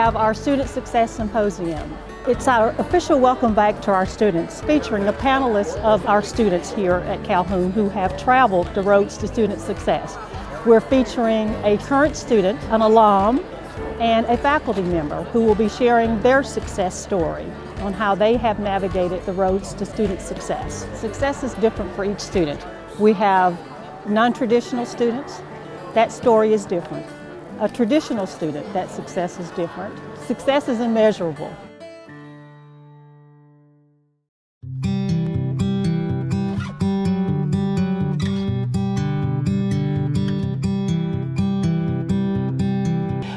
have our Student Success Symposium. It's our official welcome back to our students, featuring a panelist of our students here at Calhoun who have traveled the roads to student success. We're featuring a current student, an alum, and a faculty member who will be sharing their success story on how they have navigated the roads to student success. Success is different for each student. We have non-traditional students, that story is different. A traditional student, that success is different. Success is immeasurable.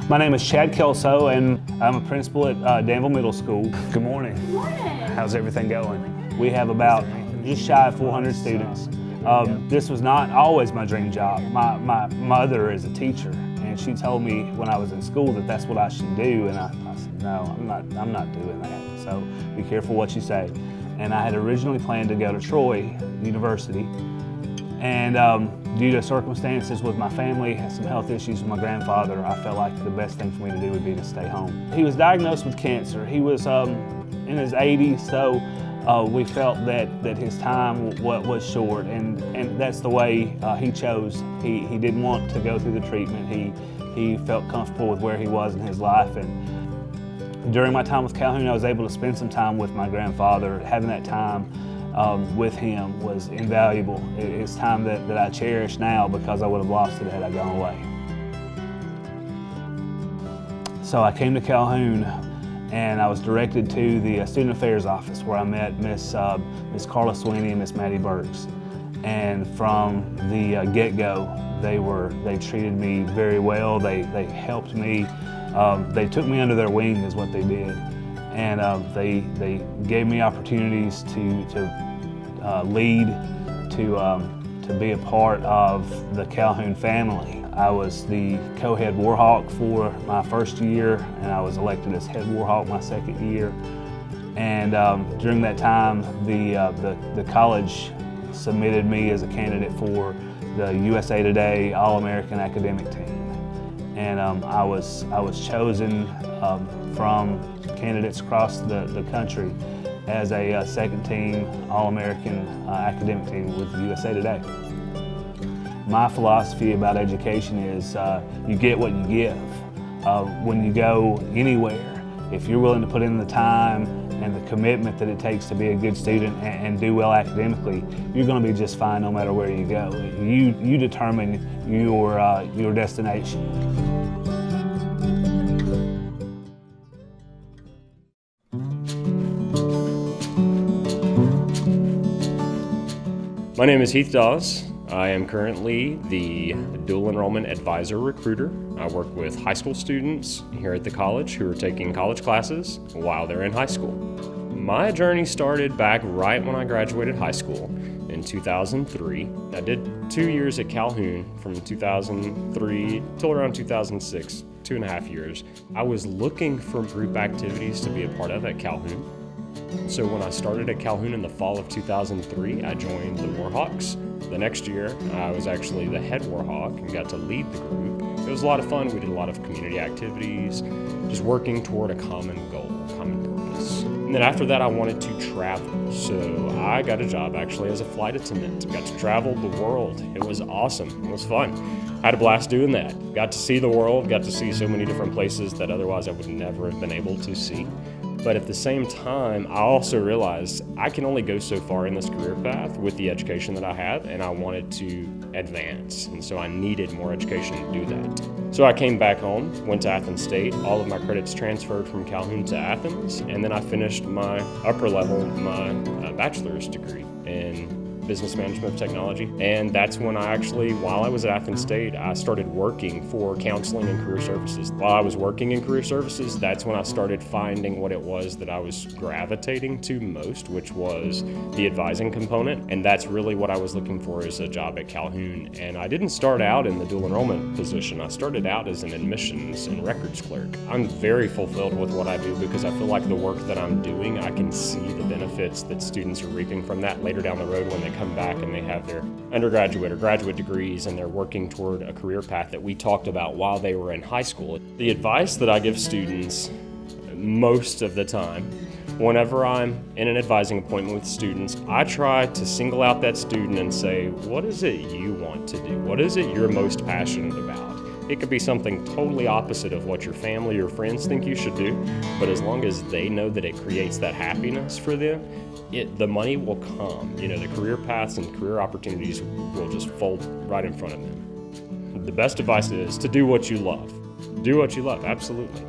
My name is Chad Kelso, and I'm a principal at Danville Middle School. Good morning. Good morning. How's everything going? We have about just shy of 400 students. This was not always my dream job. My mother is a teacher, and she told me when I was in school that that's what I should do, and I said, no, I'm not doing that. So be careful what you say. And I had originally planned to go to Troy University, and due to circumstances with my family, had some health issues with my grandfather, I felt like the best thing for me to do would be to stay home. He was diagnosed with cancer. He was in his 80s, so we felt that his time was short, and that's the way he chose. He didn't want to go through the treatment. He felt comfortable with where he was in his life, and during my time with Calhoun, I was able to spend some time with my grandfather. Having that time with him was invaluable. It's time that I cherish now because I would have lost it had I gone away. So I came to Calhoun and I was directed to the Student Affairs office where I met Miss Carla Sweeney and Miss Maddie Burks. And from the get-go, they treated me very well. They helped me. They took me under their wing is what they did. And they gave me opportunities to lead, to be a part of the Calhoun family. I was the co-head Warhawk for my first year, and I was elected as head Warhawk my second year. And during that time, the college submitted me as a candidate for the USA Today All-American Academic Team. And I was chosen from candidates across the country as a second team All-American academic team with USA Today. My philosophy about education is you get what you give. When you go anywhere, if you're willing to put in the time and the commitment that it takes to be a good student and do well academically, you're going to be just fine no matter where you go. You determine your destination. My name is Heath Dulles. I am currently the dual enrollment advisor recruiter. I work with high school students here at the college who are taking college classes while they're in high school. My journey started back right when I graduated high school in 2003. I did 2 years at Calhoun from 2003 till around 2006, 2.5 years. I was looking for group activities to be a part of at Calhoun. So when I started at Calhoun in the fall of 2003, I joined the Warhawks. The next year, I was actually the head Warhawk and got to lead the group. It was a lot of fun. We did a lot of community activities, just working toward a common goal, common purpose. And then after that, I wanted to travel. So I got a job actually as a flight attendant. Got to travel the world. It was awesome. It was fun. I had a blast doing that. Got to see the world, got to see so many different places that otherwise I would never have been able to see. But at the same time, I also realized I can only go so far in this career path with the education that I have, and I wanted to advance. And so I needed more education to do that. So I came back home, went to Athens State. All of my credits transferred from Calhoun to Athens, and then I finished my upper level, my bachelor's degree in business management of technology. And that's when I actually, while I was at Athens State, I started working for counseling and career services. While I was working in career services, that's when I started finding what it was that I was gravitating to most, which was the advising component. And that's really what I was looking for as a job at Calhoun. And I didn't start out in the dual enrollment position. I started out as an admissions and records clerk. I'm very fulfilled with what I do because I feel like the work that I'm doing, I can see the benefits that students are reaping from that later down the road when they come back and they have their undergraduate or graduate degrees and they're working toward a career path that we talked about while they were in high school. The advice that I give students most of the time, whenever I'm in an advising appointment with students, I try to single out that student and say, what is it you want to do? What is it you're most passionate about? It could be something totally opposite of what your family or friends think you should do, but as long as they know that it creates that happiness for them, the money will come. You know, the career paths and career opportunities will just fold right in front of them. The best advice is to do what you love. Do what you love, absolutely.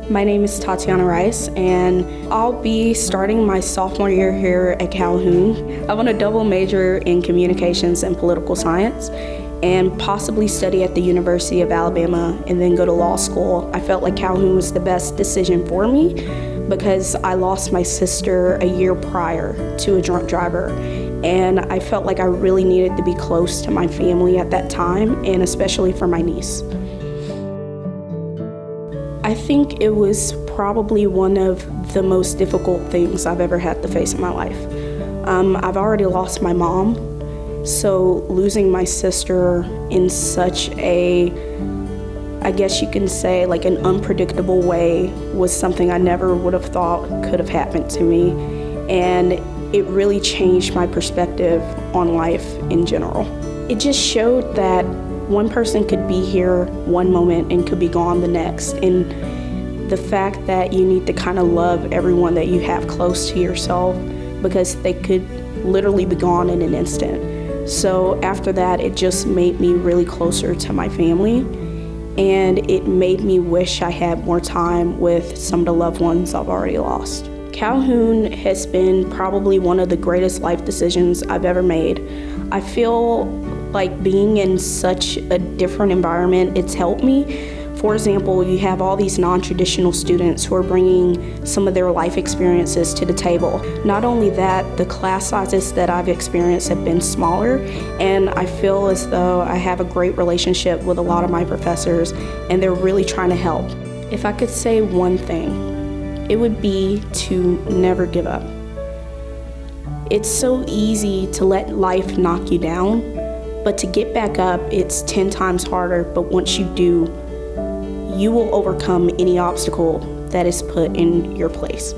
My name is Tatiana Rice, and I'll be starting my sophomore year here at Calhoun. I want to double major in communications and political science and possibly study at the University of Alabama and then go to law school. I felt like Calhoun was the best decision for me because I lost my sister a year prior to a drunk driver, and I felt like I really needed to be close to my family at that time, and especially for my niece. I think it was probably one of the most difficult things I've ever had to face in my life. I've already lost my mom, so losing my sister in such a, I guess you can say, like an unpredictable way was something I never would have thought could have happened to me, and it really changed my perspective on life in general. It just showed that one person could be here one moment and could be gone the next. And the fact that you need to kind of love everyone that you have close to yourself because they could literally be gone in an instant. So after that, it just made me really closer to my family, and it made me wish I had more time with some of the loved ones I've already lost. Calhoun has been probably one of the greatest life decisions I've ever made. I feel like being in such a different environment, it's helped me. For example, you have all these non-traditional students who are bringing some of their life experiences to the table. Not only that, the class sizes that I've experienced have been smaller, and I feel as though I have a great relationship with a lot of my professors, and they're really trying to help. If I could say one thing, it would be to never give up. It's so easy to let life knock you down, but to get back up, it's 10 times harder. But once you do, you will overcome any obstacle that is put in your place.